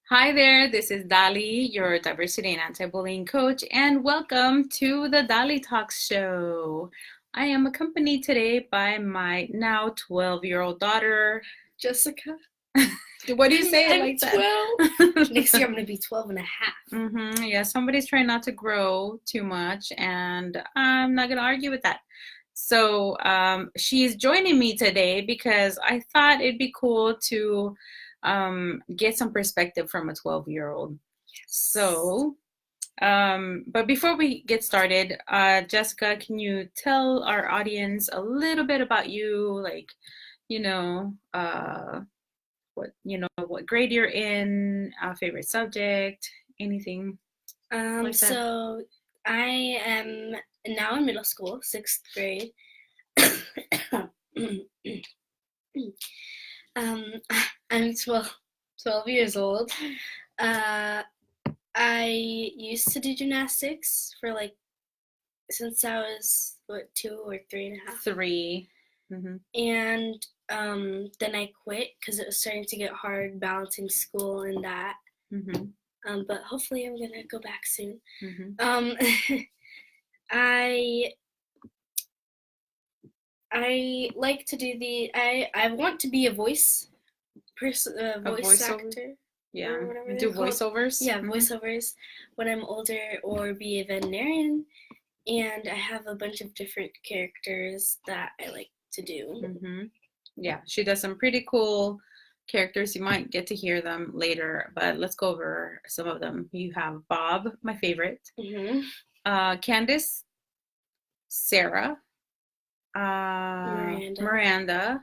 Hi there, this is Dali, your diversity and anti-bullying coach, and welcome to the Dalitalks show. I am accompanied today by my now 12-year-old daughter, Jessica. What do you say it I'm like 12. Next year I'm that? going to be 12 and a half. Yeah, somebody's trying not to grow too much, and I'm not going to argue with that. So she's joining me today because I thought it'd be cool to get some perspective from a 12-year-old. So, but before we get started, Jessica, can you tell our audience a little bit about you, like, you know, what grade you're in, favorite subject, anything like that? So I am now in middle school, 6th grade. um, I'm 12 years old. I used to do gymnastics for since I was 2 or 3 and a half. 3. Mm-hmm. And then I quit because it was starting to get hard balancing school and that. Mm-hmm. But hopefully I'm gonna go back soon. Mm-hmm. I like to do I want to be a voice actor. Yeah. Or whatever Do they're called. voiceovers? Yeah, voiceovers when I'm older, or be a veterinarian. And I have a bunch of different characters that I like to do. Mm-hmm. Yeah, she does some pretty cool characters. You might get to hear them later, but let's go over some of them. You have Bob, my favorite, Candace, Sarah, Miranda,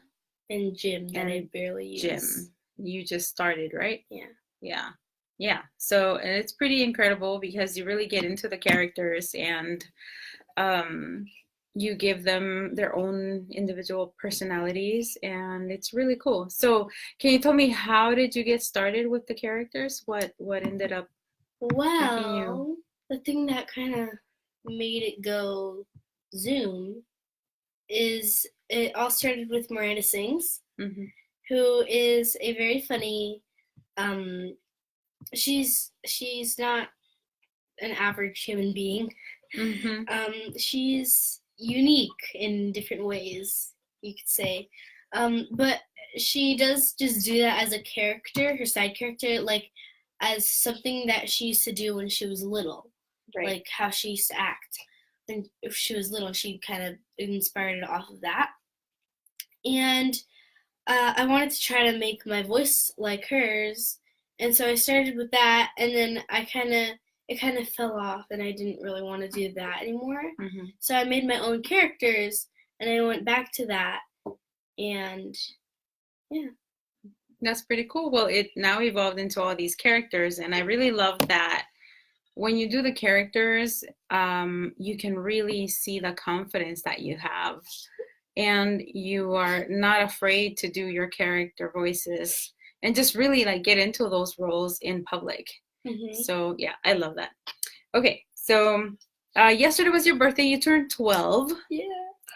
and Jim that I barely use. Jim. You just started, right? Yeah. Yeah. Yeah. So it's pretty incredible because you really get into the characters and you give them their own individual personalities, and it's really cool. So can you tell me, how did you get started with the characters? What ended up making you? The thing that kind of made it go Zoom is it all started with Miranda Sings, who is a very funny. She's not an average human being. She's unique in different ways, you could say. But she does just do that as a character, her side character, like as something that she used to do when she was little. Right. Like how she used to act when she was little. She kind of inspired it off of that. And I wanted to try to make my voice like hers. And so I started with that, and then it kind of fell off, and I didn't really want to do that anymore. So I made my own characters, and I went back to that, and yeah. That's pretty cool. Well, it now evolved into all these characters, and I really love that when you do the characters, you can really see the confidence that you have, and you are not afraid to do your character voices and just really like get into those roles in public. So yeah, I love that. Okay, so yesterday was your birthday. You turned 12.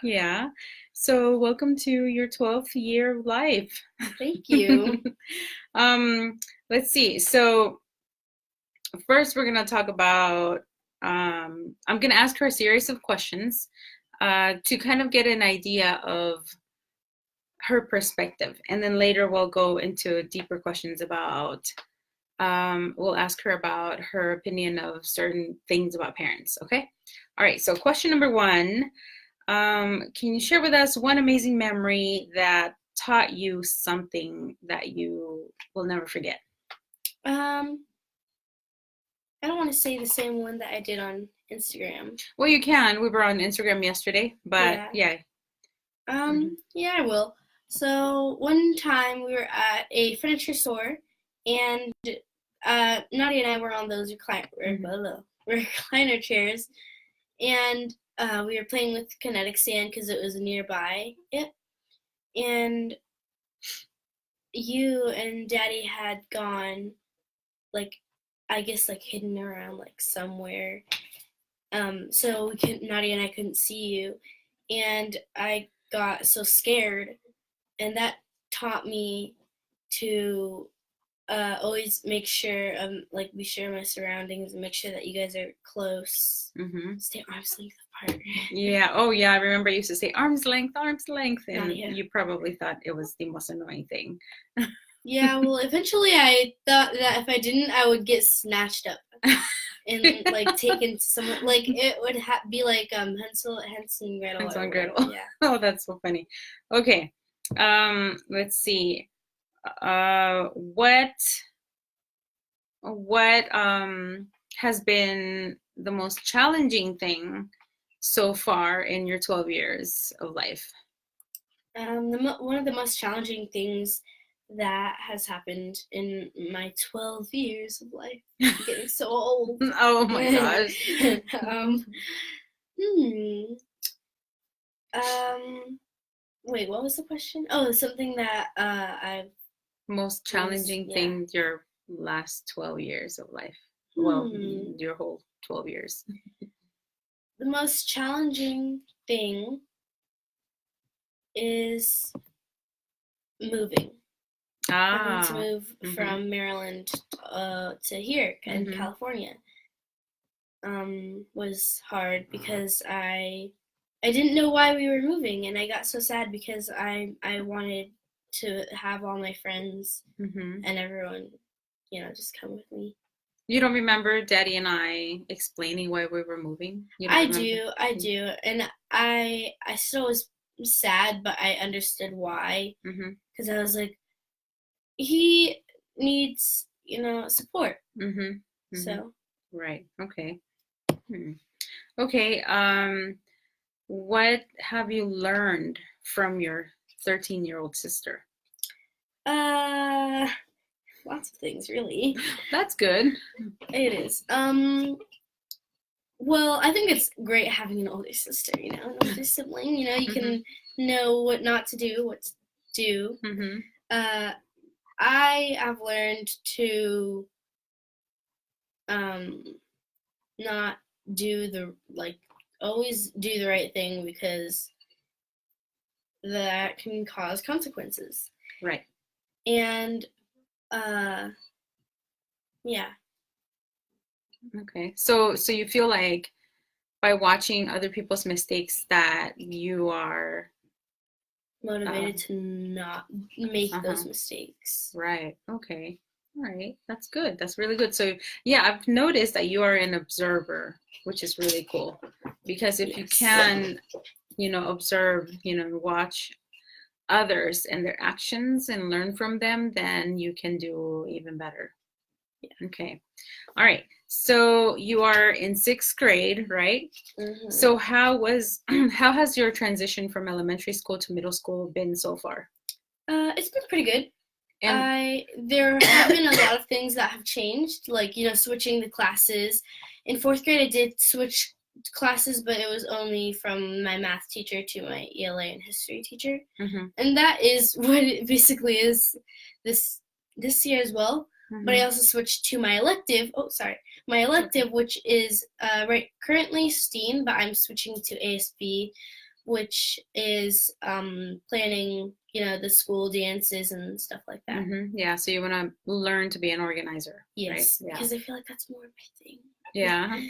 Yeah. So welcome to your 12th year of life. Thank you. Let's see. So first we're going to talk about, I'm going to ask her a series of questions to kind of get an idea of her perspective. And then later we'll go into deeper questions about, we'll ask her about her opinion of certain things about parents. Okay. All right. So question number 1, can you share with us one amazing memory that taught you something that you will never forget? I don't want to say the same one that I did on Instagram. Well, you can. We were on Instagram yesterday, but yeah. Yeah, I will. So one time we were at a furniture store, and Nadia and I were on those recliner chairs, and we were playing with kinetic sand because it was nearby it, and you and Daddy had gone, like, I guess, like, hidden around, like, somewhere. So Nadia and I couldn't see you, and I got so scared, and that taught me to always make sure like be sure my surroundings and make sure that you guys are close. Mm-hmm. Stay arm's length apart. Yeah. Oh, yeah. I remember you used to say arm's length, and Yeah. you probably thought it was the most annoying thing. Yeah, well, eventually I thought that if I didn't, I would get snatched up and like taken to someone. Like it would be like Hansel and Gretel. Hansel and Or Gretel. whatever. Yeah. Oh, that's so funny. Okay. Let's see. What has been the most challenging thing so far in your 12 years of life? One of the most challenging things that has happened in my 12 years of life. I'm getting so old. Oh my gosh. Hmm. Wait, what was the question? Oh, something that I've Most challenging thing your last 12 years of life. Well, your whole 12 years. The most challenging thing is moving. Having to move from Maryland to here in California was hard because I didn't know why we were moving, and I got so sad because I wanted to have all my friends and everyone, just come with me. You don't remember Daddy and I explaining why we were moving? I do, and I still was sad, but I understood why, because I was like, he needs, support. So. Right. Okay. Okay. What have you learned from your 13-year-old sister? Lots of things, really. That's good. It is. Well, I think it's great having an older sister, an older sibling. You can know what not to do, what to do. I have learned to not do always do the right thing, because that can cause consequences. Right. And yeah. Okay. So you feel like by watching other people's mistakes that you are motivated to not make those mistakes. Right. Okay. All right. That's good. That's really good. So yeah, I've noticed that you are an observer, which is really cool, because if you can, observe, watch others and their actions and learn from them, then you can do even better. Yeah. Okay. All right. So you are in 6th grade, right? So how has your transition from elementary school to middle school been so far? It's been pretty good. And there have been a lot of things that have changed, like, switching the classes. In 4th grade, I did switch classes, but it was only from my math teacher to my ELA and history teacher. And that is what it basically is this year as well. But I also switched to my elective. My elective, which is currently STEAM, but I'm switching to ASB, which is planning, the school dances and stuff like that. Yeah, so you want to learn to be an organizer. Yes, right? because I feel like that's more my thing. Yeah.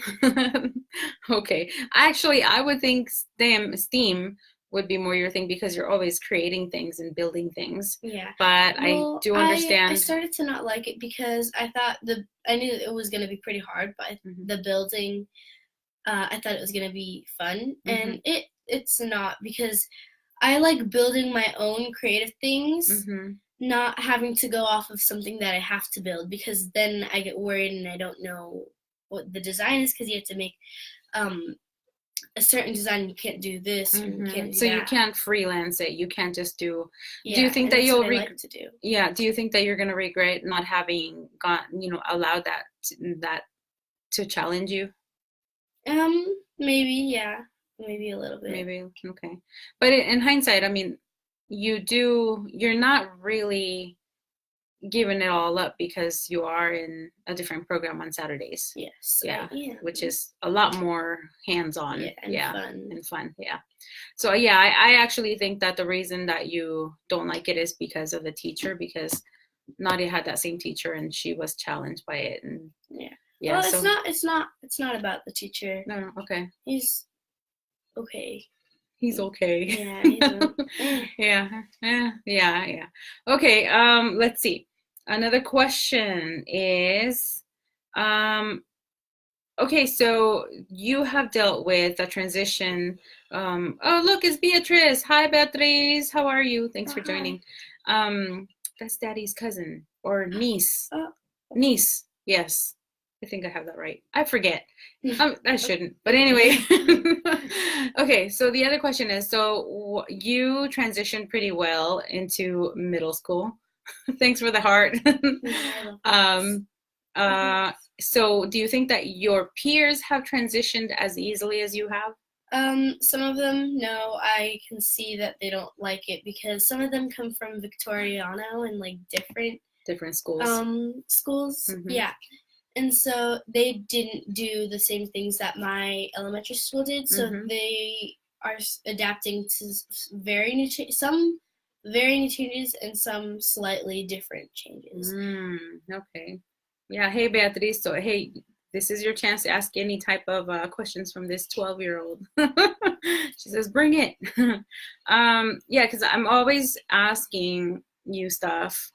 Okay. Actually, I would think STEAM would be more your thing, because you're always creating things and building things. Yeah. But I do understand. I started to not like it because I thought I knew it was going to be pretty hard, but the building, I thought it was going to be fun, and it's not, because I like building my own creative things, not having to go off of something that I have to build, because then I get worried and I don't know what the design is, because you have to make a certain design. You can't do this, or you can't do so that. You can't freelance it. You can't just do. Yeah, do you think that you'll like to do? Yeah. Do you think that you're gonna regret not having allowed that to challenge you? Maybe, yeah. Maybe a little bit. Maybe, okay. But in hindsight, I mean, you're not really giving it all up, because you are in a different program on Saturdays. Yes. Yeah. Which is a lot more hands-on. Yeah, and fun. Yeah. So yeah, I actually think that the reason that you don't like it is because of the teacher, because Nadia had that same teacher and she was challenged by it, and well, so it's not about the teacher. no, okay. He's okay. He's okay. Yeah, he's yeah. Okay, let's see. Another question is, okay, so you have dealt with a transition. Oh, look, it's Beatrice. Hi, Beatrice. How are you? Thanks for joining. That's Daddy's cousin or niece. Niece, yes. I think I have that right. I forget. I shouldn't. But anyway. Okay, so the other question is, so you transitioned pretty well into middle school. Thanks for the heart. So do you think that your peers have transitioned as easily as you have? Some of them, no, I can see that they don't like it because some of them come from Victoriano and like different schools. Yeah. And so they didn't do the same things that my elementary school did. So they are adapting to some very new changes and some slightly different changes. Okay. Yeah. Hey, Beatriz. So, hey, this is your chance to ask any type of questions from this 12-year-old. She says, bring it. Yeah, because I'm always asking you stuff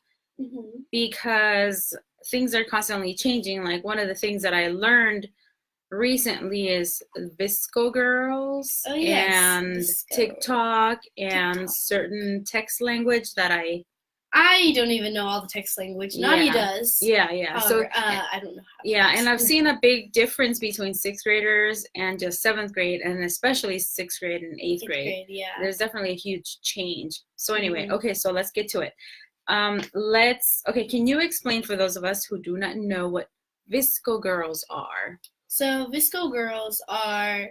because things are constantly changing. Like one of the things that I learned recently is VSCO Girls and VSCO. TikTok and certain text language that I don't even know all the text language. Nadia does. Yeah. However, I don't know how. Yeah, and I've seen a big difference between 6th graders and just 7th grade, and especially 6th grade and 8th grade. Yeah. There's definitely a huge change. So anyway, okay, so let's get to it. Okay, can you explain for those of us who do not know what VSCO Girls are? So VSCO Girls are,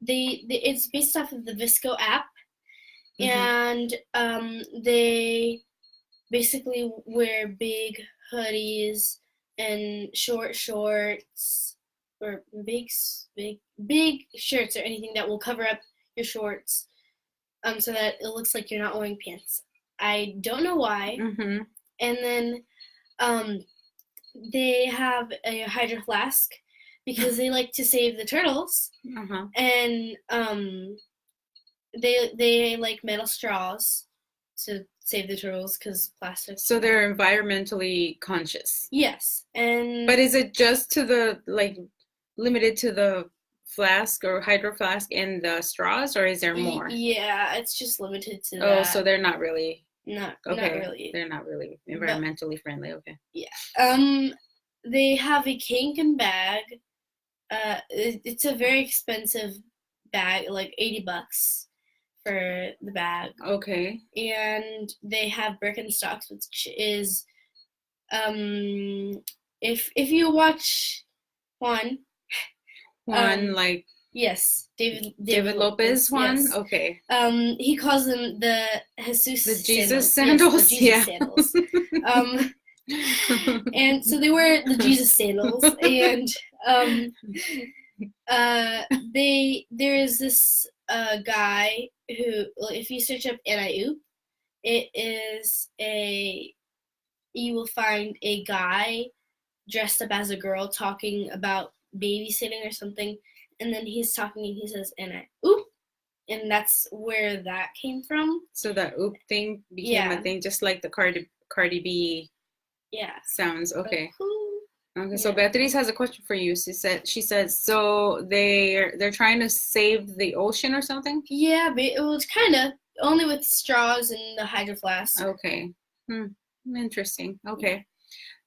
it's based off of the VSCO app. And they basically wear big hoodies and short shorts or big shirts or anything that will cover up your shorts so that it looks like you're not wearing pants. I don't know why. And then they have a hydro flask because they like to save the turtles. And they like metal straws to save the turtles because plastic. So they're environmentally conscious. Yes, but is it just to the limited to the flask or hydro flask and the straws, or is there more? Yeah, it's just limited to that. Oh, so they're not really. Not really. They're not really environmentally friendly. Okay. Yeah. They have a Kanken bag. It's a very expensive bag, like $80 for the bag. Okay. And they have Birkenstocks, which is if you watch Juan like yes, David Lopez Juan. Yes. Okay. He calls them the Jesus sandals. Yes, the Jesus sandals. And so they wear the Jesus sandals, and there is this guy who, if you search up NIU, you will find a guy dressed up as a girl talking about babysitting or something, and then he's talking and he says NIU, and that's where that came from. So that oop thing became a thing, just like the Cardi B sounds. Okay. Okay, so Beatriz has a question for you. She says, so they're trying to save the ocean or something? Yeah, but it was kind of only with straws and the hydro flask. Okay. Interesting. Okay. Yeah.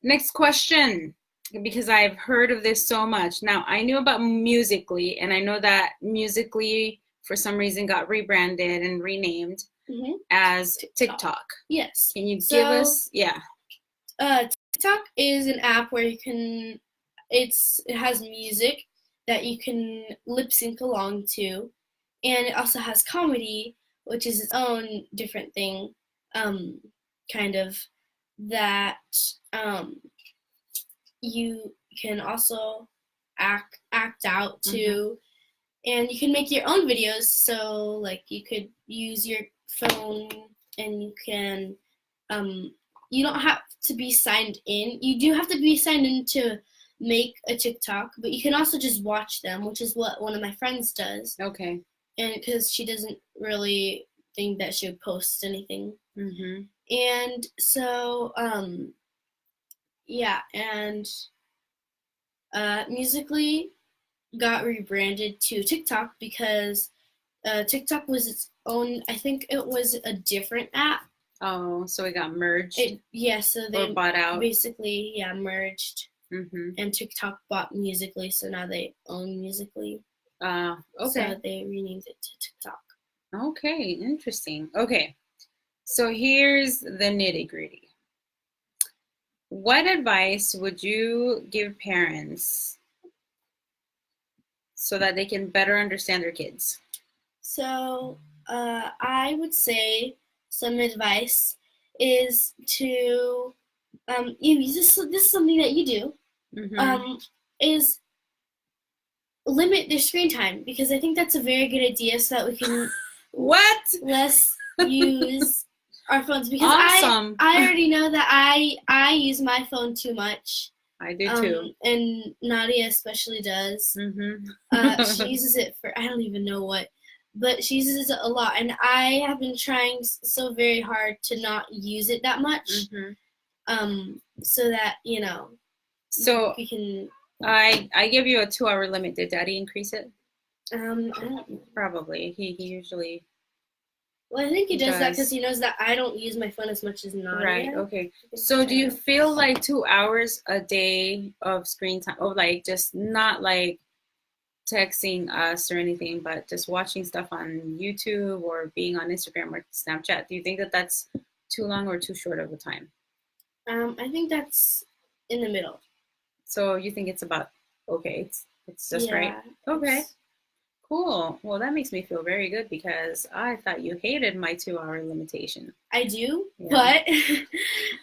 Next question, because I've heard of this so much. Now, I knew about Musical.ly, and I know that Musical.ly for some reason got rebranded and renamed as TikTok. Yes. Can you give us? Yeah. TikTok is an app where you can, it has music that you can lip sync along to, and it also has comedy, which is its own different thing, kind of, that you can also act out to, and you can make your own videos. So like you could use your phone and you can you don't have to be signed in. You do have to be signed in to make a TikTok, but you can also just watch them, which is what one of my friends does. Okay. And because she doesn't really think that she would post anything. Mm-hmm. And so, yeah, and Musically got rebranded to TikTok because TikTok was its own, I think it was a different app. Oh, so it got merged? So they bought out? basically, merged. Mm-hmm. And TikTok bought Musically, so now they own Musically. Okay. So they renamed it to TikTok. Okay, interesting. Okay, so here's the nitty-gritty. What advice would you give parents so that they can better understand their kids? So I would say some advice is to this is something that you do, Mm-hmm. is limit their screen time, because I think that's a very good idea, so that we can What? less use our phones, because Awesome. I already know that I use my phone too much. I do too. And Nadia especially does. Mm-hmm. She uses it for I don't even know what, but she uses it a lot, and I have been trying so very hard to not use it that much. Mm-hmm. So that So we can. I give you a 2-hour limit. Did Daddy increase it? I don't know. Probably. He usually. Well, I think he does that because he knows that I don't use my phone as much as Nadia. Right. Okay. So do you feel like 2 hours a day of screen time, or like just not like texting us or anything, but just watching stuff on YouTube or being on Instagram or Snapchat? Do you think that that's too long or too short of a time? I think that's in the middle. So you think it's about okay? It's just right. Okay. Cool. Well, that makes me feel very good because I thought you hated my 2-hour limitation. I do, but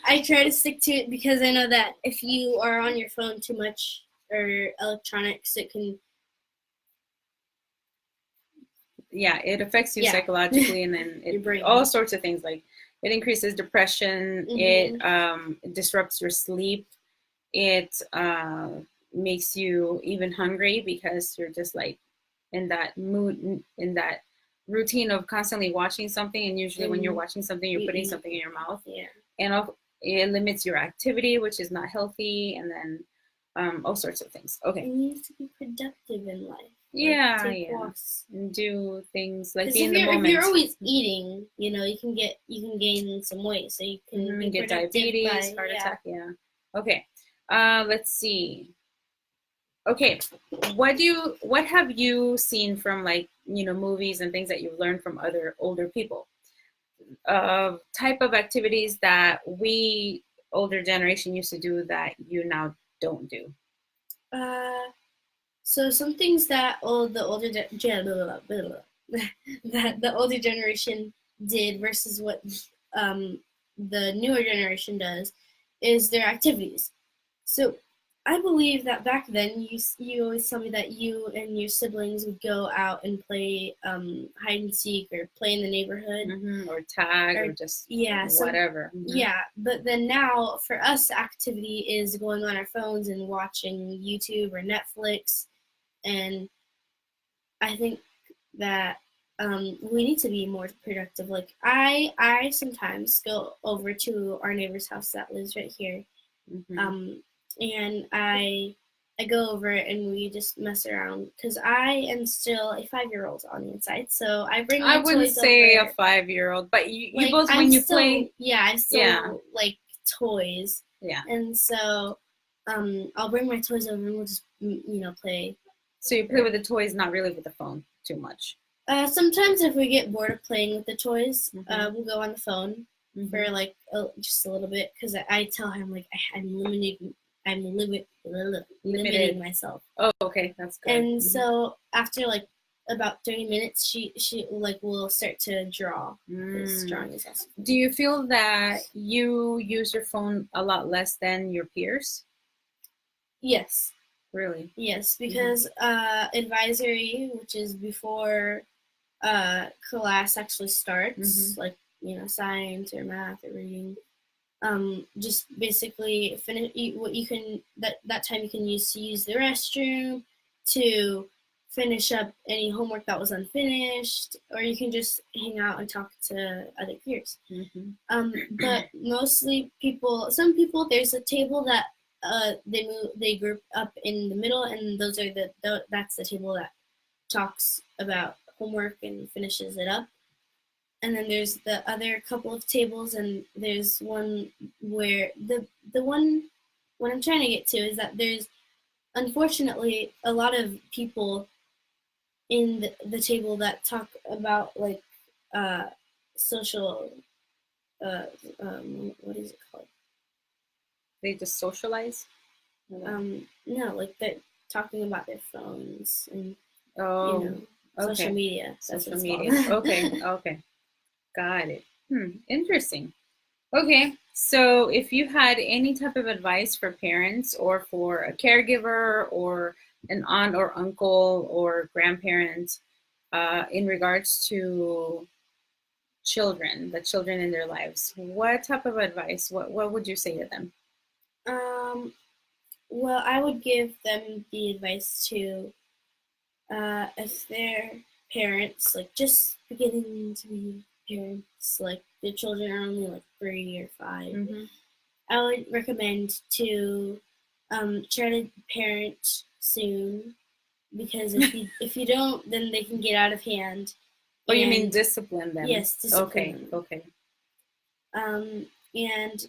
I try to stick to it because I know that if you are on your phone too much or electronics, it can. Yeah, it affects you psychologically, and then all sorts of things. Like it increases depression. Mm-hmm. It disrupts your sleep. It makes you even hungry because you're just like in that mood, in that routine of constantly watching something. And usually when you're watching something, you're putting something in your mouth. Yeah. And it limits your activity, which is not healthy. And then all sorts of things. Okay. You need to be productive in life. Yeah, take walks. And do things like be in the moment. If you're always eating, you can gain some weight. So you can get diabetes, heart attack. Yeah. Okay. Let's see. Okay, what have you seen from like movies and things that you've learned from other older people? Type of activities that we older generation used to do that you now don't do. So some things that the older generation did versus what the newer generation does is their activities. So I believe that back then you always tell me that you and your siblings would go out and play hide and seek or play in the neighborhood, or tag or just whatever. Yeah, but then now for us, activity is going on our phones and watching YouTube or Netflix, and I think that we need to be more productive. Like I sometimes go over to our neighbor's house that lives right here. And I go over and we just mess around because I am still a 5-year-old on the inside. So I bring my toys over. I wouldn't say a 5-year-old, but you both when you play. Yeah, I'm still like toys. Yeah. And so I'll bring my toys over and we'll just play. So you play with the toys, not really with the phone too much. Sometimes if we get bored of playing with the toys, we'll go on the phone for like just a little bit because I tell her I'm limiting myself. Oh, okay, that's good. And so after like about 30 minutes, she like will start to draw. Drawing is awesome. Do you feel that you use your phone a lot less than your peers? Yes. Really? Yes, because advisory, which is before class actually starts, like science or math or reading. just basically finish what you can that time you can use to use the restroom, to finish up any homework that was unfinished, or you can just hang out and talk to other peers. But mostly some people, there's a table that they group up in the middle, and those are that's the table that talks about homework and finishes it up. And then there's the other couple of tables, and there's one where the one what I'm trying to get to is that there's unfortunately a lot of people in the table that talk about like social what is it called? They just socialize? No, like they're talking about their phones and okay. social media. Social media. Okay. Got it. Interesting. Okay, so if you had any type of advice for parents or for a caregiver or an aunt or uncle or grandparent in regards to the children in their lives, what type of advice, what would you say to them? Well, I would give them the advice to, if they're parents, like just beginning to be parents, like the children are only like 3 or 5, I would recommend to try to parent soon, because if you don't, then they can get out of hand. Oh, you mean discipline them? Yes, discipline them. Okay. And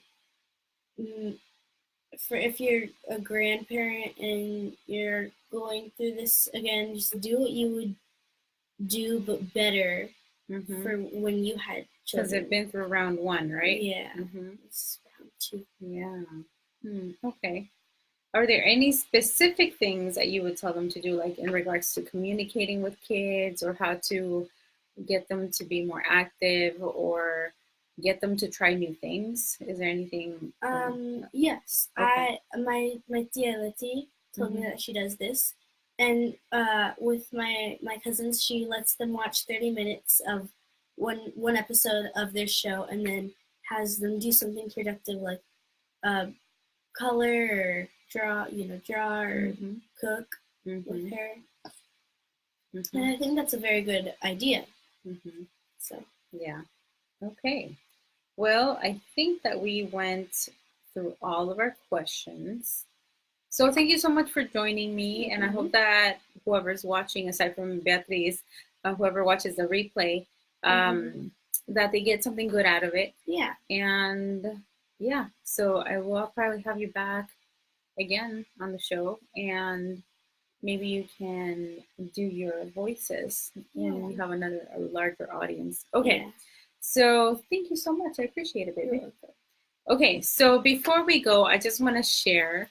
if you're a grandparent and you're going through this again, just do what you would do, but better for when you had children. Because they've been through round 1, right? Yeah. It's round 2. Yeah. Okay. Are there any specific things that you would tell them to do, like in regards to communicating with kids, or how to get them to be more active, or get them to try new things? Is there anything? Yes. Okay. My tia Letty told me that she does this, and with my cousins, she lets them watch 30 minutes of one episode of their show, and then has them do something productive like color or draw or cook with her. And I think that's a very good idea. So yeah. Okay. Well, I think that we went through all of our questions. So thank you so much for joining me, and I hope that whoever's watching, aside from Beatriz, whoever watches the replay, that they get something good out of it. Yeah. And yeah, so I will probably have you back again on the show, and maybe you can do your voices when you have a larger audience. Okay. Yeah. So thank you so much. I appreciate it, baby. Okay, so before we go, I just want to share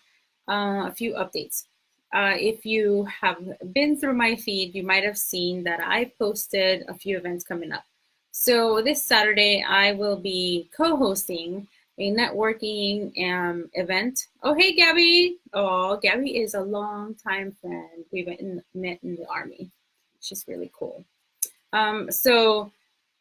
a few updates. If you have been through my feed, you might have seen that I posted a few events coming up. So this Saturday, I will be co-hosting a networking event. Oh, hey, Gabby. Oh, Gabby is a longtime friend. We met in the Army. She's really cool.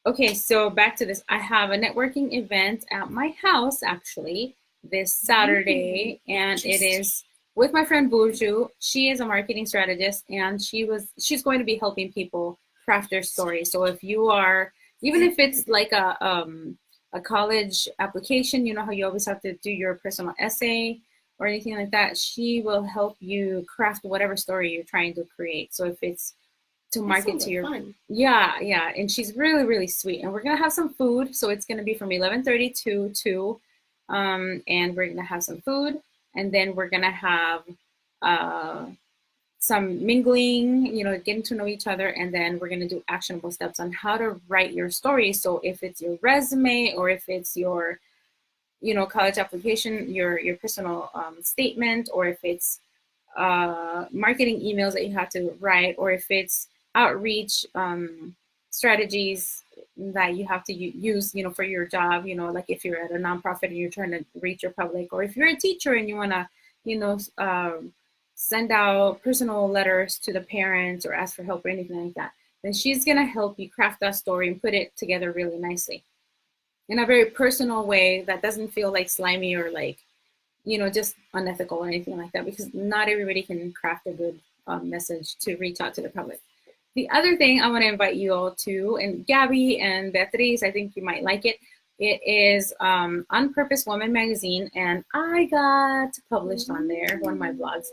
Okay, so back to this. I have a networking event at my house, actually, this Saturday, and it is with my friend Burju. She is a marketing strategist, and she's going to be helping people craft their story. So if you are, even if it's like a college application, you know how you always have to do your personal essay or anything like that, she will help you craft whatever story you're trying to create. So if it's to market to your fun. Yeah, and she's really, really sweet. And we're gonna have some food, so it's gonna be from 11:30 to 2, and we're gonna have some food, and then we're gonna have some mingling, getting to know each other, and then we're gonna do actionable steps on how to write your story. So if it's your resume, or if it's your, college application, your personal statement, or if it's marketing emails that you have to write, or if it's outreach strategies that you have to use, for your job, like if you're at a nonprofit and you're trying to reach your public, or if you're a teacher and you want to, send out personal letters to the parents or ask for help or anything like that, then she's going to help you craft that story and put it together really nicely. in a very personal way that doesn't feel like slimy or like, just unethical or anything like that, because not everybody can craft a good message to reach out to the public. The other thing I want to invite you all to, and Gabby and Beatriz, I think you might like it. It is On Purpose Woman magazine, and I got published on there, one of my blogs.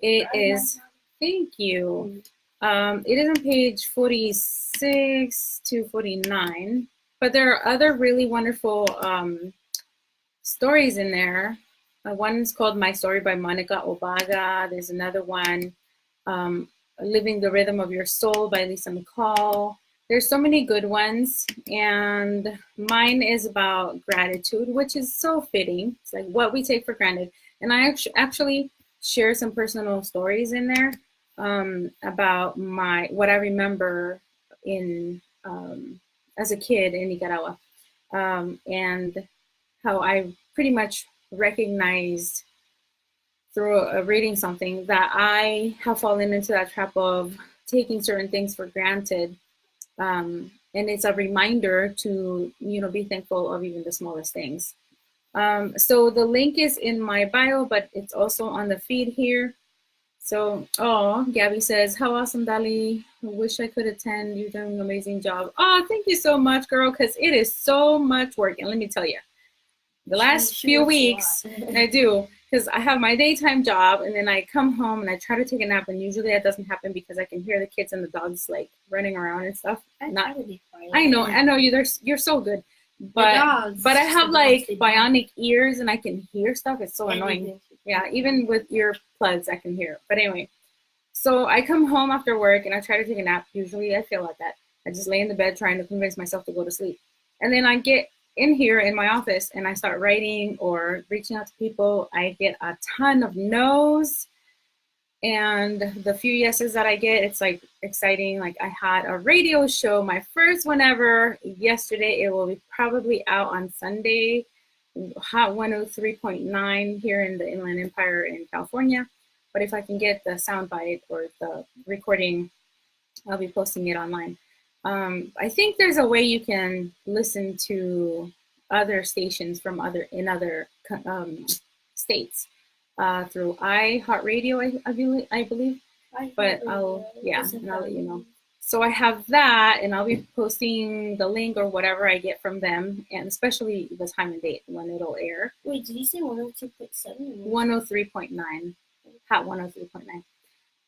It is, thank you. It is on page 46 to 49, but there are other really wonderful stories in there. One is called My Story by Monica Obaga. There's another one, Living the Rhythm of Your Soul by Lisa McCall. There's so many good ones, and mine is about gratitude, which is so fitting. It's like what we take for granted. And I actually share some personal stories in there about what I remember in as a kid in Nicaragua, and how I pretty much recognized through reading something that I have fallen into that trap of taking certain things for granted. And it's a reminder to, be thankful of even the smallest things. So the link is in my bio, but it's also on the feed here. So, Gabby says, how awesome, Dali. I wish I could attend. You're doing an amazing job. Oh, thank you so much, girl, because it is so much work. And let me tell you, the last few weeks, I do, because I have my daytime job, and then I come home and I try to take a nap, and usually that doesn't happen because I can hear the kids and the dogs like running around and stuff. I know you're so good, but I have like bionic ears and I can hear stuff. It's so annoying. Yeah, even with earplugs I can hear. But anyway, so I come home after work and I try to take a nap. Usually I feel like that. I just lay in the bed trying to convince myself to go to sleep, and then I get in here in my office and I start writing or reaching out to people. I get a ton of no's, and the few yeses that I get, it's like exciting. Like I had a radio show, my first one ever, yesterday. It will be probably out on Sunday. Hot 103.9 here in the Inland Empire in California. But if I can get the soundbite or the recording, I'll be posting it online. I think there's a way you can listen to other stations from other states through iHeartRadio, I believe. But I'll let you know. So I have that, and I'll be posting the link or whatever I get from them, and especially the time and date when it'll air. Wait, did you say 102.7? 103.9, Hot 103.9.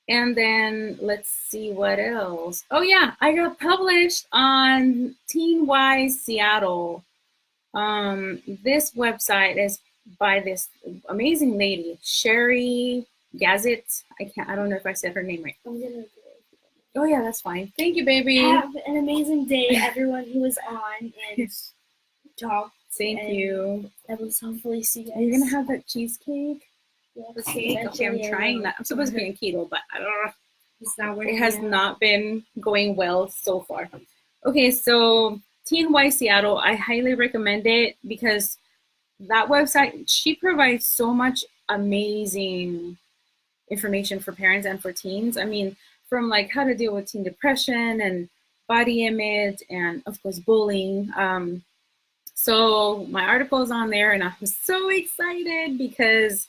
And then let's see what else. Oh yeah, I got published on Teen Wise Seattle. This website is by this amazing lady, Sherry Gazette. I don't know if I said her name right. Oh yeah, that's fine. Thank you, baby. Have an amazing day, everyone who was on and talked. Thank you. I will hopefully see you guys. Are you gonna have that cheesecake? Yes, cake? Okay, I'm trying that. I'm supposed to be on keto, but I don't know. It's not working. It has not been going well so far. Okay, so Teen Y Seattle, I highly recommend it because that website, she provides so much amazing information for parents and for teens. I mean, from like how to deal with teen depression and body image and of course bullying. So my article is on there and I'm so excited because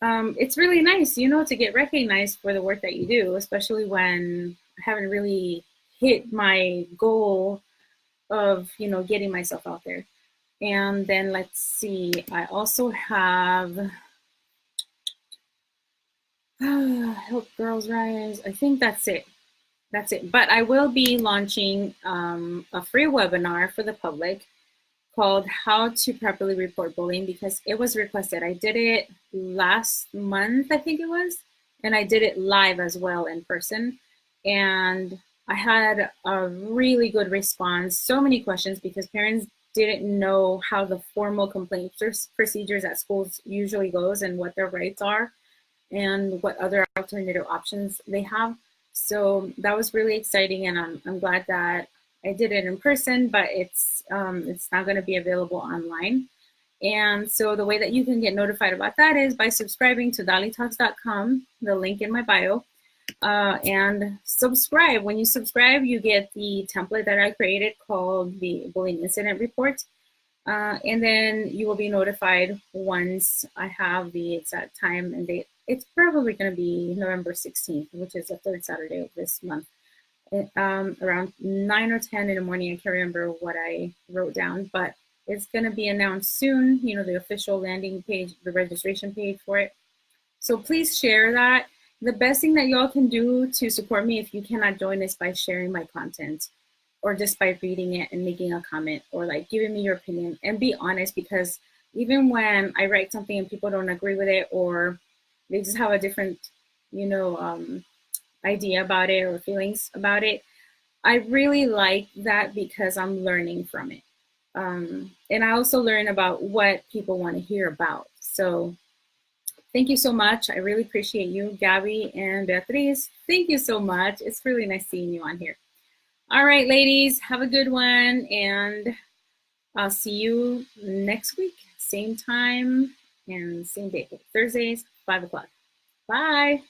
it's really nice, to get recognized for the work that you do, especially when I haven't really hit my goal of, getting myself out there. And then let's see, I also have Help Girls Rise. I think that's it. But I will be launching a free webinar for the public called How to Properly Report Bullying because it was requested. I did it last month, I think it was, and I did it live as well in person. And I had a really good response, so many questions because parents didn't know how the formal complaint procedures at schools usually goes and what their rights are and what other alternative options they have. So that was really exciting, and I'm glad that I did it in person, but it's now going to be available online. And so the way that you can get notified about that is by subscribing to Dalitalks.com, the link in my bio, and subscribe. When you subscribe, you get the template that I created called the Bullying Incident Report. And then you will be notified once I have the exact time and date. It's probably going to be November 16th, which is the third Saturday of this month. Around 9 or 10 in the morning. I can't remember what I wrote down, but it's going to be announced soon, you know, the official landing page, the registration page for it. So please share that. The best thing that y'all can do to support me if you cannot join is by sharing my content or just by reading it and making a comment or like giving me your opinion, and be honest, because even when I write something and people don't agree with it or they just have a different, you know, idea about it or feelings about it, I really like that because I'm learning from it. And I also learn about what people want to hear about. So thank you so much. I really appreciate you, Gabby and Beatriz. Thank you so much. It's really nice seeing you on here. All right, ladies, have a good one. And I'll see you next week. Same time and same day. Thursdays, 5 o'clock. Bye.